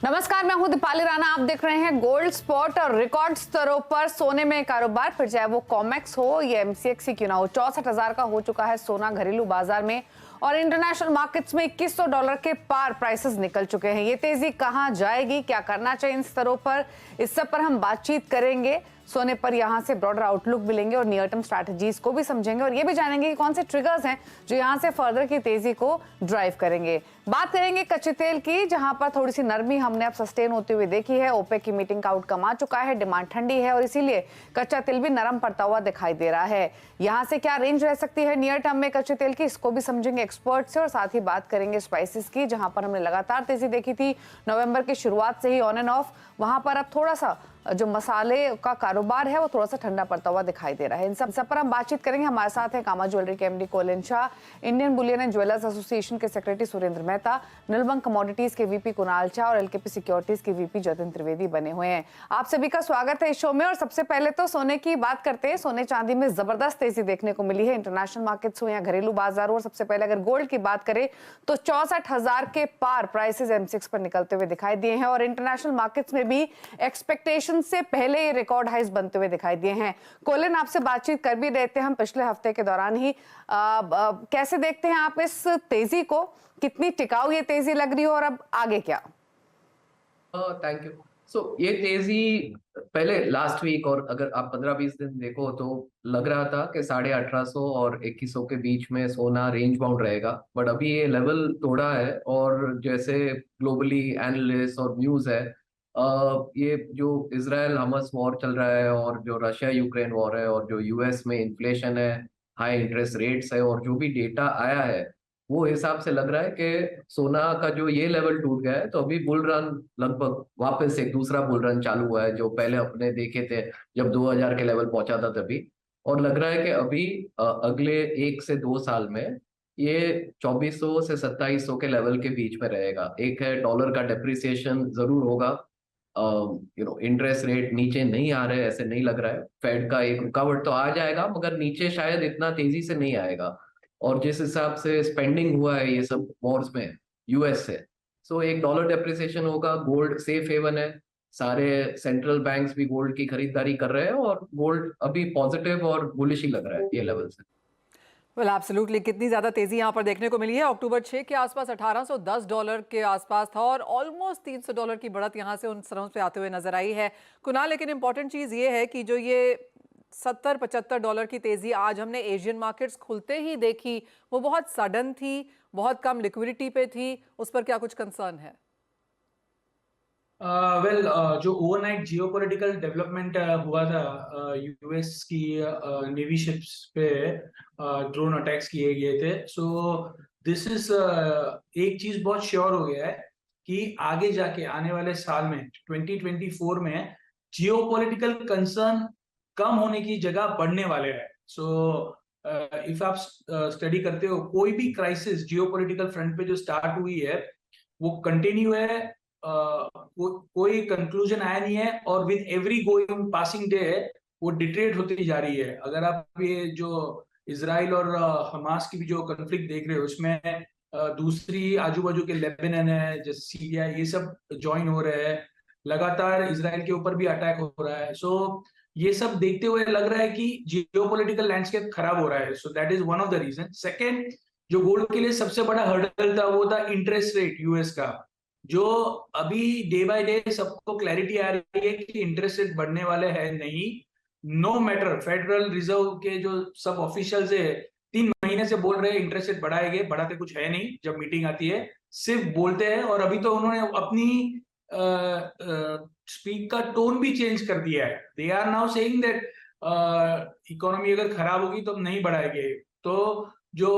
नमस्कार, मैं हूं दीपाली राणा। आप देख रहे हैं गोल्ड स्पॉट और रिकॉर्ड स्तरों पर सोने में कारोबार, फिर चाहे वो कॉमेक्स हो या एमसीएक्स ही क्यों ना हो। 64,000 का हो चुका है सोना घरेलू बाजार में और इंटरनेशनल मार्केट्स में $2100 के पार प्राइसेस निकल चुके हैं। ये तेजी कहां जाएगी, क्या करना चाहिए इन स्तरों पर, इस सब पर हम बातचीत करेंगे। सोने पर यहां से ब्रॉडर आउटलुक भी लेंगे और नियर टर्म स्ट्रैटेजीज को भी समझेंगे और ये भी जानेंगे कि कौन से ट्रिगर्स हैं जो यहां से फर्दर की तेजी को ड्राइव करेंगे। बात करेंगे कच्चे तेल की, जहां पर थोड़ी सी नरमी हमने अब सस्टेन होती हुई देखी है। ओपेक की मीटिंग का आउटकम आ चुका है, डिमांड ठंडी है और इसीलिए कच्चा तेल भी नरम पड़ता हुआ दिखाई दे रहा है। यहां से क्या रेंज रह सकती है नियर टर्म में कच्चे तेल की, इसको भी समझेंगे एक्सपर्ट से और साथ ही बात करेंगे स्पाइसेस की, जहां पर हमने लगातार तेजी देखी थी नवंबर की शुरुआत से ही ऑन एंड ऑफ। वहां पर अब थोड़ा सा जो मसाले का कारोबार है वो थोड़ा सा ठंडा पड़ता हुआ दिखाई दे रहा है। इन सब पर हम बातचीत करेंगे। हमारे साथ है कामा ज्वेलरी के MD Colin Shah, Indian bullion and jewellers association के सेक्रेटरी सुरेंद्र मेहता, नीलबंग कमोडिटीज के वीपी कुणाल झा और एलकेपी सिक्योरिटीज के वीपी जतिन त्रिवेदी बने हुए हैं। आप सभी का स्वागत है इस शो में। और सबसे पहले तो सोने की बात करते हैं। सोने चांदी में जबरदस्त तेजी देखने को मिली है, इंटरनेशनल मार्केट्स हो या घरेलू बाजार हो। और सबसे पहले अगर गोल्ड की बात करें तो 64,000 के पार प्राइसेस एमसीएक्स पर निकलते हुए दिखाई दिए हैं और इंटरनेशनल मार्केट्स में भी एक्सपेक्टेशन से पहले रिकॉर्ड हाइस बनते हुए दिखाई दिए हैं। कोलिन, आपसे बातचीत कर भी रहे थे हम पिछले हफ्ते के दौरान ही। कैसे देखते हैं आप इस तेजी को, कितनी टिकाऊ ये तेजी लग रही हो और अब आगे क्या? Thank you. ये तेजी पहले लास्ट वीक और अगर आप 15-20 दिन देखो तो लग रहा था कि 1850 और 2100 के बीच में सोना रेंज बाउंड रहेगा, बट अभी ये लेवल तोड़ा है। और जैसे ग्लोबली एनालिस्ट और न्यूज है, ये जो इजराइल हमास वॉर चल रहा है और जो रशिया यूक्रेन वॉर है और जो यूएस में इन्फ्लेशन है, हाई इंटरेस्ट रेट्स है और जो भी डेटा आया है वो हिसाब से लग रहा है कि सोना का जो ये लेवल टूट गया है तो अभी बुल रन लगभग वापस एक दूसरा बुल रन चालू हुआ है, जो पहले अपने देखे थे जब 2000 के लेवल पहुंचा था तभी। और लग रहा है कि अभी अगले 1 से 2 साल में ये 2400 से 2700 के लेवल के बीच में रहेगा। एक है डॉलर का डेप्रिसिएशन जरूर होगा, इंटरेस्ट रेट नीचे नहीं आ रहे, ऐसे नहीं लग रहा है। फेड का एक रुकावट तो आ जाएगा मगर नीचे शायद इतना तेजी से नहीं आएगा। और जिस हिसाब से स्पेंडिंग हुआ है ये सब वॉर्स में यूएस से, एक डॉलर डेप्रिसिएशन होगा। गोल्ड सेफ हेवन है, सारे सेंट्रल बैंक्स भी गोल्ड की खरीदारी कर रहे हैं और गोल्ड अभी पॉजिटिव और बुलिश ही लग रहा है ये लेवल से। वेल एब्सोल्युटली, कितनी ज़्यादा तेज़ी यहाँ पर देखने को मिली है। अक्टूबर 6 के आसपास $1810 के आसपास था और ऑलमोस्ट $300 की बढ़त यहाँ से उन स्तरों पे आते हुए नजर आई है कुणाल। लेकिन इंपॉर्टेंट चीज़ ये है कि जो ये $70-75 की तेज़ी आज हमने एशियन मार्केट्स खुलते ही देखी, वो बहुत सडन थी, बहुत कम लिक्विडिटी पे थी। उस पर क्या कुछ कंसर्न है? जो ओवरनाइट जियोपॉलिटिकल डेवलपमेंट हुआ था, यूएस की नेवी शिप्स पे ड्रोन अटैक्स किए गए थे। दिस इज एक चीज बहुत श्योर हो गया है कि आगे जाके आने वाले साल में 2024 में जियोपॉलिटिकल कंसर्न कम होने की जगह बढ़ने वाले हैं। इफ आप स्टडी करते हो, कोई भी क्राइसिस जियोपॉलिटिकल फ्रंट पे जो स्टार्ट हुई है वो कंटिन्यू है, कोई कंक्लूजन आया नहीं है और with every going passing day वो डिटेरेट होती जा रही है। अगर आप ये जो इजराइल और हमास की भी जो कॉन्फ्लिक्ट देख रहे हो, उसमें दूसरी आजू बाजू के लेबनान है, जैसे सीरिया, ये सब ज्वाइन हो रहे हैं। लगातार इजराइल के ऊपर भी अटैक हो रहा है। ये सब देखते हुए लग रहा है कि जियोपॉलिटिकल लैंडस्केप खराब हो रहा है। That is one of the reason. Second, जो गोल्ड के लिए सबसे बड़ा हर्डल था वो था इंटरेस्ट रेट यूएस का, जो अभी डे बाय डे सबको क्लैरिटी आ रही है कि इंटरेस्ट रेट बढ़ने वाले हैं नहीं। नो मैटर, फेडरल रिजर्व के जो सब ऑफिशियल्स है 3 महीने से बोल रहे हैं इंटरेस्ट रेट बढ़ाएंगे, बढ़ाते कुछ है नहीं। जब मीटिंग आती है सिर्फ बोलते हैं। और अभी तो उन्होंने अपनी स्पीक का टोन भी चेंज कर दिया है। They are now saying that economy अगर खराब होगी तो नहीं बढ़ाएंगे। तो जो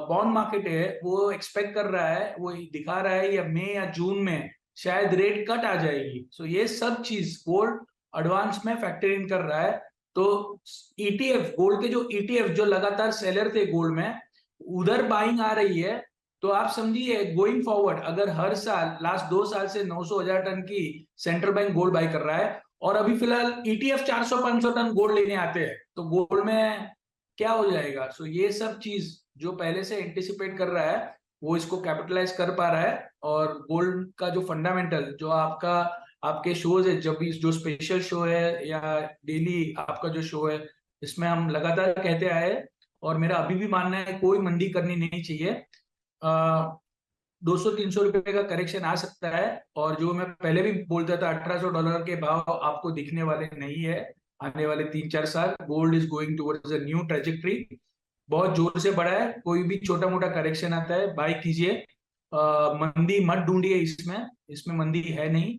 बॉन्ड मार्केट है वो एक्सपेक्ट कर रहा है, वो दिखा रहा है या मई या जून में शायद रेट कट आ जाएगी। ये सब चीज गोल्ड एडवांस में फैक्टर इन कर रहा है। तो ईटीएफ, गोल्ड के जो ईटीएफ जो लगातार सेलर थे गोल्ड में, उधर बाइंग आ रही है। तो आप समझिए गोइंग फॉरवर्ड, अगर हर साल लास्ट 2 साल से 900,000 टन की सेंट्रल बैंक गोल्ड बाई कर रहा है और अभी फिलहाल ईटीएफ 400-500 टन गोल्ड लेने आते हैं, तो गोल्ड में क्या हो जाएगा। ये सब चीज जो पहले से एंटिसिपेट कर रहा है वो इसको कैपिटलाइज कर पा रहा है। और गोल्ड का जो फंडामेंटल जो आपके शोज है, जब भी जो स्पेशल शो है या डेली आपका जो शो है, इसमें हम लगातार कहते आए हैं, और मेरा अभी भी मानना है कोई मंदी करनी नहीं चाहिए। 200-300 रुपए का करेक्शन आ सकता है, और जो मैं पहले भी बोलता था $1800 के भाव आपको दिखने वाले नहीं है आने वाले 3-4 साल। Gold is going towards a new trajectory, बहुत जोर से बढ़ा है। कोई भी छोटा मोटा करेक्शन आता है बाय कीजिए, मंदी मत ढूंढिए, इसमें मंदी है नहीं।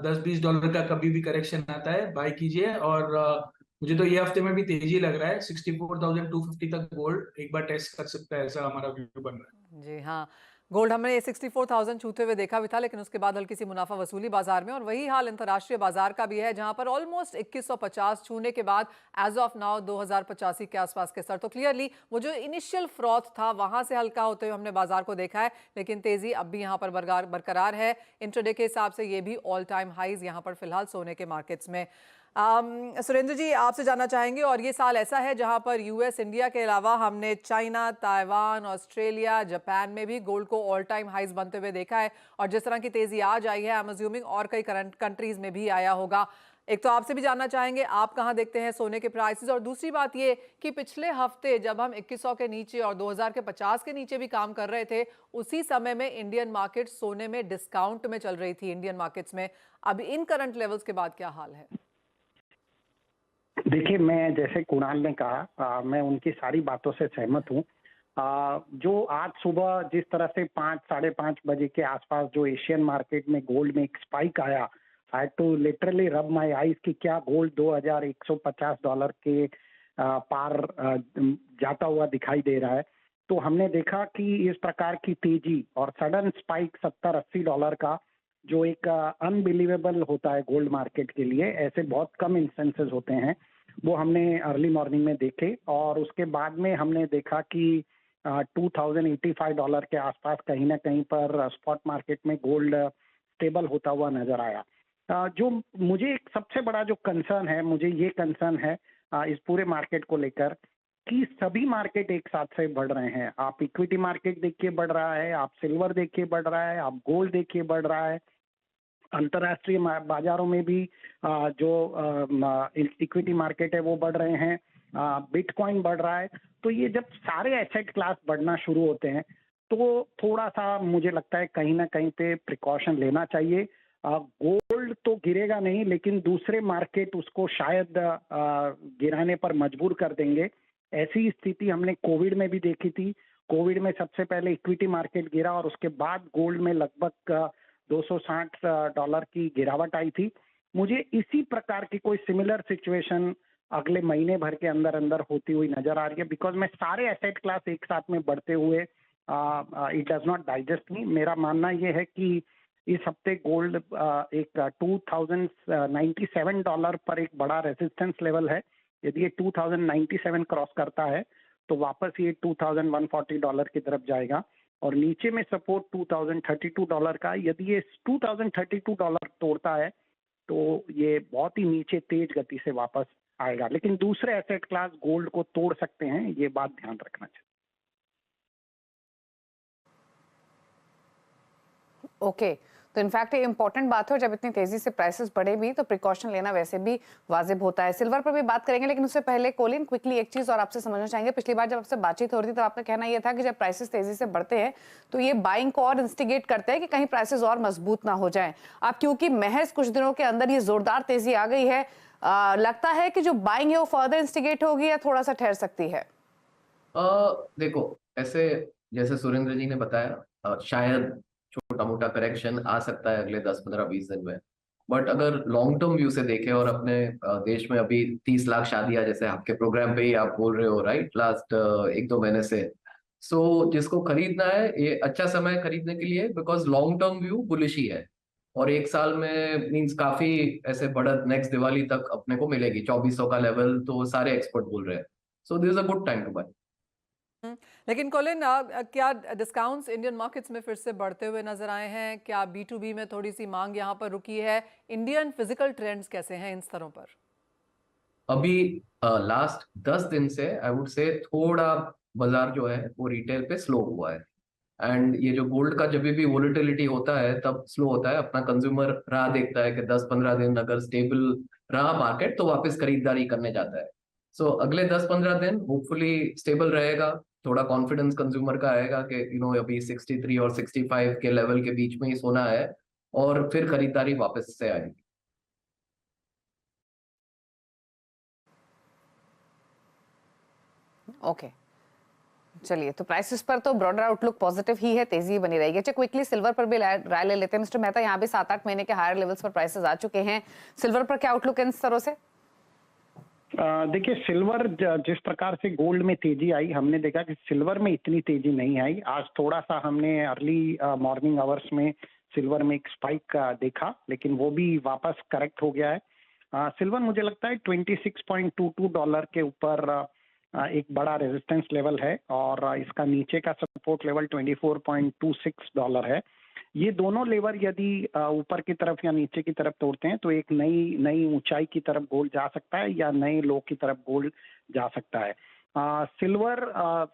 $10-20 का कभी भी करेक्शन आता है बाय कीजिए। और मुझे तो ये हफ्ते में भी तेजी लग रहा है, 64,250 तक गोल्ड एक बार टेस्ट कर सकता है, ऐसा हमारा व्यू बन रहा है। जी हाँ, गोल्ड हमने 64,000 छूते हुए देखा भी था, लेकिन उसके बाद हल्की सी मुनाफा वसूली बाजार में, और वही हाल अंतर्राष्ट्रीय बाजार का भी है, जहां पर ऑलमोस्ट 2150 छूने के बाद एज ऑफ नाउ 2085 के आसपास के स्तर। तो क्लियरली वो जो इनिशियल फ्रॉथ था वहां से हल्का होते हुए हमने बाजार को देखा है, लेकिन तेजी अब भी यहां पर बरकरार है। इंट्राडे के हिसाब से ये भी ऑल टाइम हाईज यहां पर फिलहाल सोने के मार्केट्स में। सुरेंद्र जी, आपसे जानना चाहेंगे, और ये साल ऐसा है जहां पर यूएस इंडिया के अलावा हमने चाइना, ताइवान, ऑस्ट्रेलिया, जापान में भी गोल्ड को ऑल टाइम हाईज बनते हुए देखा है, और जिस तरह की तेजी आज आई है, आई एम अज्यूमिंग और कई करंट कंट्रीज में भी आया होगा। एक तो आपसे भी जानना चाहेंगे आप कहां देखते हैं सोने के प्राइसेस, और दूसरी बात ये कि पिछले हफ्ते जब हम 2100 के नीचे और 2050 के नीचे भी काम कर रहे थे, उसी समय में इंडियन मार्केट सोने में डिस्काउंट में चल रही थी इंडियन मार्केट्स में। अब इन करंट लेवल्स के बाद क्या हाल है? देखिए, मैं जैसे कुणाल ने कहा, मैं उनकी सारी बातों से सहमत हूँ। जो आज सुबह जिस तरह से 5-5:30 बजे के आसपास जो एशियन मार्केट में गोल्ड में एक स्पाइक आया, आई हैड टू लिटरली रब माय आईज कि क्या गोल्ड $2150 के पार जाता हुआ दिखाई दे रहा है। तो हमने देखा कि इस प्रकार की तेजी और सडन स्पाइक $70-80 का, जो एक अनबिलीवेबल होता है गोल्ड मार्केट के लिए, ऐसे बहुत कम इंस्टेंसेस होते हैं, वो हमने अर्ली मॉर्निंग में देखे। और उसके बाद में हमने देखा कि $2085 के आसपास कहीं ना कहीं पर स्पॉट मार्केट में गोल्ड स्टेबल होता हुआ नजर आया। जो मुझे एक सबसे बड़ा जो कंसर्न है, मुझे ये कंसर्न है इस पूरे मार्केट को लेकर कि सभी मार्केट एक साथ से बढ़ रहे हैं। आप इक्विटी मार्केट देखिए बढ़ रहा है, आप सिल्वर देखिए बढ़ रहा है, आप गोल्ड देखिए बढ़ रहा है, अंतर्राष्ट्रीय बाजारों में भी जो इक्विटी मार्केट है वो बढ़ रहे हैं, बिटकॉइन बढ़ रहा है। तो ये जब सारे एसेट क्लास बढ़ना शुरू होते हैं तो थोड़ा सा मुझे लगता है कहीं ना कहीं पे प्रिकॉशन लेना चाहिए। गोल्ड तो गिरेगा नहीं, लेकिन दूसरे मार्केट उसको शायद गिराने पर मजबूर कर देंगे। ऐसी स्थिति हमने कोविड में भी देखी थी। कोविड में सबसे पहले इक्विटी मार्केट गिरा और उसके बाद गोल्ड में लगभग $260 की गिरावट आई थी। मुझे इसी प्रकार की कोई सिमिलर सिचुएशन अगले महीने भर के अंदर अंदर होती हुई नजर आ रही है, बिकॉज मैं सारे एसेट क्लास एक साथ में बढ़ते हुए इट डज नॉट डाइजेस्ट मी। मेरा मानना यह है कि इस हफ्ते गोल्ड एक $2097 पर एक बड़ा रेजिस्टेंस लेवल है। यदि ये 2097 क्रॉस करता है तो वापस ये $2140 की तरफ जाएगा, और नीचे में सपोर्ट $2032 का। यदि ये $2032 तोड़ता है तो ये बहुत ही नीचे तेज गति से वापस आएगा, लेकिन दूसरे एसेट क्लास गोल्ड को तोड़ सकते हैं, ये बात ध्यान रखना चाहिए। ओके, तो इनफैक्ट ये इंपॉर्टेंट बात है, और जब इतनी तेजी से प्राइसेस बढ़े भी तो प्रिकॉशन लेना वैसे भी वाजिब होता है। सिल्वर पर भी बात करेंगे, लेकिन उससे पहले कोलिन क्विकली एक चीज और आपसे समझना चाहेंगे। पिछली बार जब आपसे बातचीत हो रही थी तो आपका कहना यह था कि जब प्राइसेस तेजी से बढ़ते हैं तो ये बाइंग को और इंस्टिगेट करते हैं कि कहीं प्राइसेस और मजबूत ना हो जाए। अब क्योंकि महज कुछ दिनों के अंदर ये जोरदार तेजी आ गई है, लगता है कि जो बाइंग है वो फर्दर इंस्टिगेट होगी या थोड़ा सा ठहर सकती है? देखो, ऐसे जैसे सुरेंद्र जी ने बताया, शायद छोटा मोटा करेक्शन आ सकता है अगले 10-15-20 दिन में। बट अगर लॉन्ग टर्म व्यू से देखें, और अपने देश में अभी 30 लाख शादियां, जैसे आपके प्रोग्राम पे ही आप बोल रहे हो राइट, लास्ट 1-2 महीने से, सो जिसको खरीदना है ये अच्छा समय है खरीदने के लिए, because long term view bullish ही है। और एक साल में मीन्स काफी ऐसे बढ़त नेक्स्ट दिवाली तक अपने को मिलेगी। 2400 का लेवल तो सारे एक्सपर्ट बोल रहे हैं, so this is a good time to buy. लेकिन कोलिन, क्या डिस्काउंट्स इंडियन मार्केट्स में फिर से बढ़ते हुए नजर आए हैं? क्या B2B में थोड़ी सी मांग यहां पर रुकी है? इंडियन फिजिकल ट्रेंड्स कैसे हैं इन स्तरों पर? अभी लास्ट 10 दिन से आई वुड से थोड़ा बाजार जो है वो रिटेल पे स्लो हुआ है। एंड ये जो गोल्ड का जब भी वोलेटिलिटी होता है तब स्लो होता है, अपना कंज्यूमर राह देखता है कि 10-15 दिन अगर स्टेबल रहा मार्केट तो वापस खरीदारी करने जाता है। सो अगले 10-15 दिन होपफुली स्टेबल रहेगा, थोड़ा कॉन्फिडेंस कंज्यूमर का आएगा कि अभी 63 और 65 के लेवल के बीच में ही सोना है, और फिर खरीदारी वापस से आएगी। ओके, चलिए, तो प्राइसेस पर तो ब्रॉडर आउटलुक पॉजिटिव ही है, तेजी बनी रहेगी। अच्छा, क्विकली सिल्वर पर भी राय ले लेते हैं मिस्टर मेहता। यहाँ भी 7-8 महीने के हायर लेवल्स पर प्राइसेस आ चुके हैं। सिल्वर पर क्या आउटलुक है इन स्तरों से? देखिए, सिल्वर जिस प्रकार से गोल्ड में तेजी आई, हमने देखा कि सिल्वर में इतनी तेजी नहीं आई। आज थोड़ा सा हमने अर्ली मॉर्निंग आवर्स में सिल्वर में एक स्पाइक देखा, लेकिन वो भी वापस करेक्ट हो गया है। सिल्वर मुझे लगता है $26.22 के ऊपर एक बड़ा रेजिस्टेंस लेवल है, और इसका नीचे का सपोर्ट लेवल $24.26 है। ये दोनों लेवल यदि ऊपर की तरफ या नीचे की तरफ तोड़ते हैं तो एक नई ऊंचाई की तरफ गोल्ड जा सकता है, या नए लो की तरफ गोल्ड जा सकता है। सिल्वर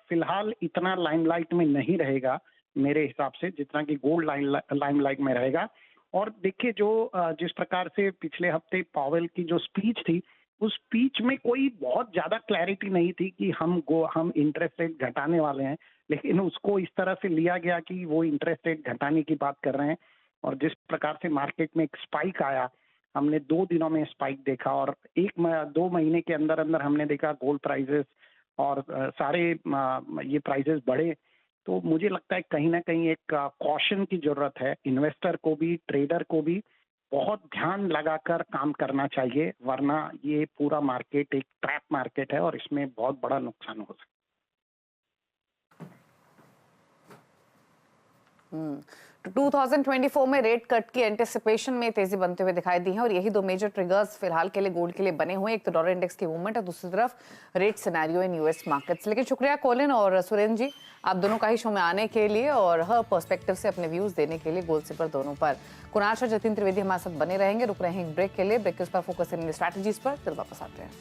फिलहाल इतना लाइमलाइट में नहीं रहेगा मेरे हिसाब से, जितना कि गोल्ड लाइमलाइट में रहेगा। और देखिए, जिस प्रकार से पिछले हफ्ते पावेल की जो स्पीच थी, उस स्पीच में कोई बहुत ज्यादा क्लैरिटी नहीं थी कि हम इंटरेस्ट रेट घटाने वाले हैं, लेकिन उसको इस तरह से लिया गया कि वो इंटरेस्ट रेट घटाने की बात कर रहे हैं। और जिस प्रकार से मार्केट में एक स्पाइक आया, हमने 2 दिनों में स्पाइक देखा, और 1-2 महीने के अंदर अंदर हमने देखा गोल्ड प्राइसेस और सारे ये प्राइसेस बढ़े। तो मुझे लगता है कहीं ना कहीं एक कॉशन की जरूरत है। इन्वेस्टर को भी, ट्रेडर को भी बहुत ध्यान लगाकर काम करना चाहिए, वरना ये पूरा मार्केट एक ट्रैप मार्केट है और इसमें बहुत बड़ा नुकसान हो सकता है। तो 2024 में रेट कट की एंटिसिपेशन में तेजी बनते हुए दिखाई दी है, और यही दो मेजर ट्रिगर्स फिलहाल के लिए गोल्ड के लिए बने हुए हैं। एक तो डॉलर इंडेक्स की मूवमेंट और दूसरी तरफ rate scenario in US markets. लेकिन शुक्रिया कोलिन और सुरेंद्र जी, आप दोनों का ही शो में आने के लिए और हर पर्सपेक्टिव से अपने व्यूज देने के लिए गोल्ड सिल्वर दोनों पर। कुणाल और जतिन त्रिवेदी हमारे साथ बने रहेंगे। रुक रहे हैं एक ब्रेक के लिए, ब्रेक के उस पर फोकस करेंगे स्ट्रैटेजीज पर, फिर वापस आते हैं।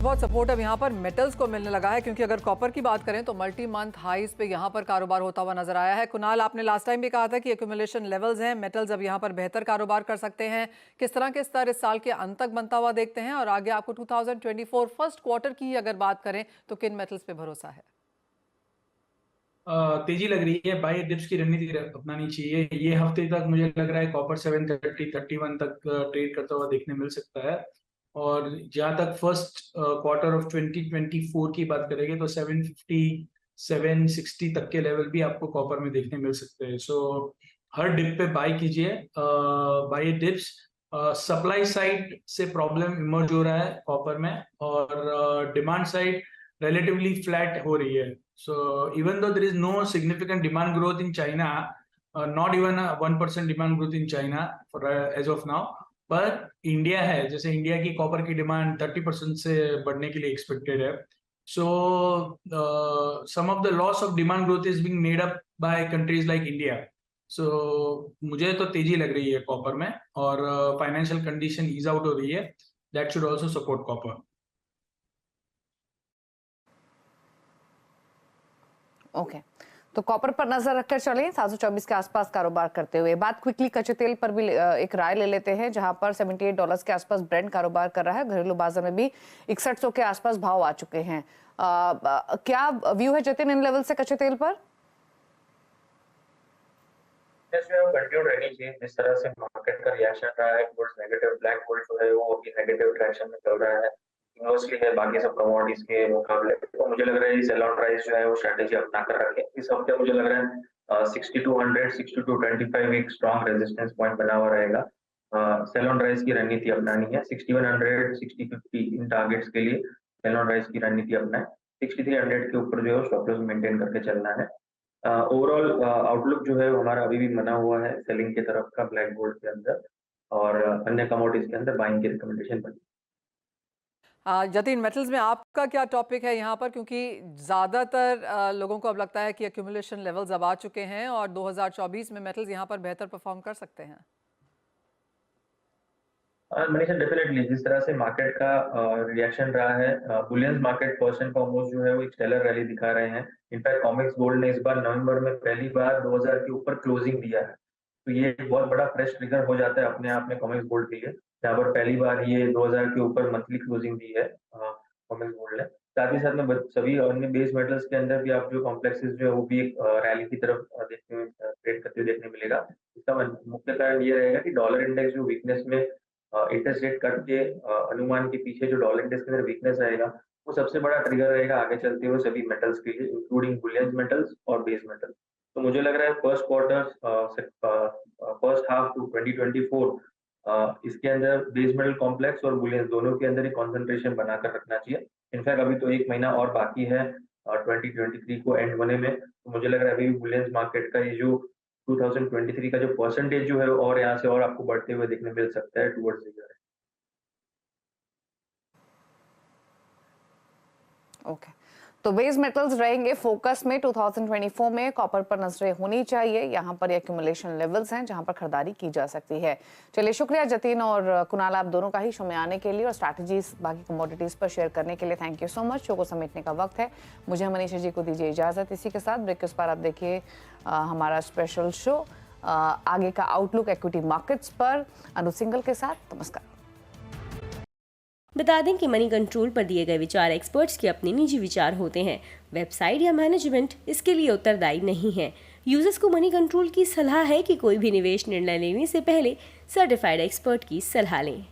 बहुत सपोर्ट अब यहाँ पर मेटल्स को मिलने लगा है, क्योंकि अगर कॉपर की बात करें तो मल्टी मंथ हाईज पे यहाँ पर कारोबार होता हुआ नजर आया है। कुणाल, आपने लास्ट टाइम भी कहा था कि एक्यूमुलेशन लेवल्स हैं, मेटल्स अब यहाँ पर बेहतर कारोबार कर सकते हैं। किस तरह के स्तर इस साल के अंत तक बनता हुआ देखते हैं, और आगे आपको 2024 फर्स्ट क्वार्टर की अगर बात करें तो किन मेटल्स पे भरोसा है? तेजी लग रही है, बाय डिप्स की रणनीति अपनानी चाहिए। ये हफ्ते तक मुझे लग रहा है कॉपर 730-31 तक ट्रेड करता हुआ देखने मिल सकता है। और जहां तक फर्स्ट क्वार्टर ऑफ 2024 की बात करेंगे तो 750-760 तक के लेवल भी आपको कॉपर में देखने मिल सकते हैं। सो हर डिप पे बाय कीजिए, बाय डिप्स। सप्लाई साइड से प्रॉब्लम इमर्ज हो रहा है कॉपर में, और डिमांड साइड relatively flat हो रही है. So even though there is no significant demand growth in China, not even a 1% demand growth in China for as of now, but India है, जैसे इंडिया की कॉपर की demand 30% से बढ़ने के लिए एक्सपेक्टेड है. So some of the loss of demand growth is being made up by countries like India. So मुझे तो तेजी लग रही है कॉपर में, और फाइनेंशियल कंडीशन ईज आउट हो रही है. That should also support copper. Okay, तो कॉपर पर नजर रखकर चलें 724 के आसपास कारोबार करते हुए। बात क्विकली कच्चे तेल पर भी एक राय ले लेते हैं, जहां पर $78 के आसपास ब्रेंट कारोबार कर रहा है। घरेलू बाजार में भी 6100 के आसपास भाव आ चुके हैं। क्या व्यू है जतिन इन लेवल से कच्चे तेल पर? कंटिन्यू रहनी चाहिए। जिस तरह से मार्केट का रिएक्शन रहा है टुवर्ड्स नेगेटिव, ब्लैक गोल्ड जो है वो अभी नेगेटिव डायरेक्शन में चल रहा है, इन्वर्सली है बाकी सब कमोडिटीज के मुकाबले। तो मुझे लग रहा है सेल ऑन प्राइस जो है वो स्ट्रेटेजी अपना कर रखें। इस हफ्ते मुझे लग रहा है 6200 6225 एक स्ट्रॉन्ग रेजिस्टेंस पॉइंट बना हुआ रहेगा। सेल ऑन राइज की रणनीति अपनानी है। 6100 6050 इन टारगेट्स के लिए सेल ऑन राइज की रणनीति अपनाएं। 6300 के ऊपर जो है स्टॉप लॉस मेंटेन करके चलना है। ओवरऑल आउटलुक जो है हमारा अभी भी बना हुआ है सेलिंग की तरफ का ब्लैक गोल्ड के अंदर, और अन्य कमोडिटीज के अंदर बाइंग की रिकमेंडेशन बनी। जतिन, मेटल्स में आपका क्या टॉपिक है यहाँ पर, क्योंकि ज़्यादातर लोगों को अब लगता है कि एक्यूमुलेशन लेवल्स अब आ चुके हैं और 2024 में मेटल्स यहाँ पर बेहतर परफॉर्म कर सकते हैं? मनीषा, डेफिनेटली जिस तरह से मार्केट का रिएक्शन रहा है, बुलियंस मार्केट पर्सन का ऑलमोस्ट जो है वो एक स्टेलर रैली दिखा रहे हैं। इनफैक्ट कॉमिक्स गोल्ड ने इस बार नवंबर में पहली बार 2000 के ऊपर क्लोजिंग दिया है, तो ये एक बहुत बड़ा फ्रेश ट्रिगर हो जाता है अपने आप में कॉमिक्स गोल्ड के लिए, जहाँ पर पहली बार ये 2000 के ऊपर मंथली क्लोजिंग दी है कॉमिक्स गोल्ड ने। साथ ही साथ में सभी अन्य बेस मेटल्स के अंदर भी आप जो कॉम्प्लेक्सेस जो है वो भी एक रैली की तरफ देखते हुए ट्रेड करते हुए देखने मिलेगा। इसका मुख्य कारण ये रहेगा कि डॉलर इंडेक्स जो वीकनेस में इंटरेस्ट रेट कट के अनुमान के पीछे जो डॉलर इंडेक्स के अंदर वीकनेस आएगा, वो सबसे बड़ा ट्रिगर रहेगा आगे चलते हुए सभी मेटल्स के लिए, इंक्लूडिंग बुलियन मेटल्स और बेस मेटल्स। तो मुझे लग रहा है फर्स्ट हाफ टू 2024 इसके अंदर बेस मेटल कॉम्प्लेक्स और बुलियन दोनों के अंदर ही कंसंट्रेशन बनाकर रखना चाहिए। इनफैक्ट अभी तो 1 महीना और बाकी है 2023 को एंड होने में, तो मुझे लग रहा है अभी भी बुलियन मार्केट का ये जो 2023 का जो परसेंटेज जो है और यहाँ से और आपको बढ़ते हुए देखने मिल सकता है टुवर्ड्स द ईयर। ओके, तो बेस मेटल्स रहेंगे फोकस में 2024 में। कॉपर पर नजरें होनी चाहिए, यहाँ पर एक्यूमुलेशन लेवल्स हैं जहाँ पर खरीदारी की जा सकती है। चलिए, शुक्रिया जतिन और कुणाल, आप दोनों का ही शो में आने के लिए और स्ट्रैटेजीज बाकी कमोडिटीज पर शेयर करने के लिए thank you so much. Show को समेटने का वक्त है, मुझे मनीषा जी को दीजिए इजाजत। इसी के साथ ब्रेक के उस पार आप देखिए हमारा स्पेशल शो आगे का आउटलुक इक्विटी मार्केट्स पर अनु सिंघल के साथ। नमस्कार। बता दें कि मनी कंट्रोल पर दिए गए विचार एक्सपर्ट्स के अपने निजी विचार होते हैं। वेबसाइट या मैनेजमेंट इसके लिए उत्तरदायी नहीं है। यूजर्स को मनी कंट्रोल की सलाह है कि कोई भी निवेश निर्णय लेने से पहले सर्टिफाइड एक्सपर्ट की सलाह लें।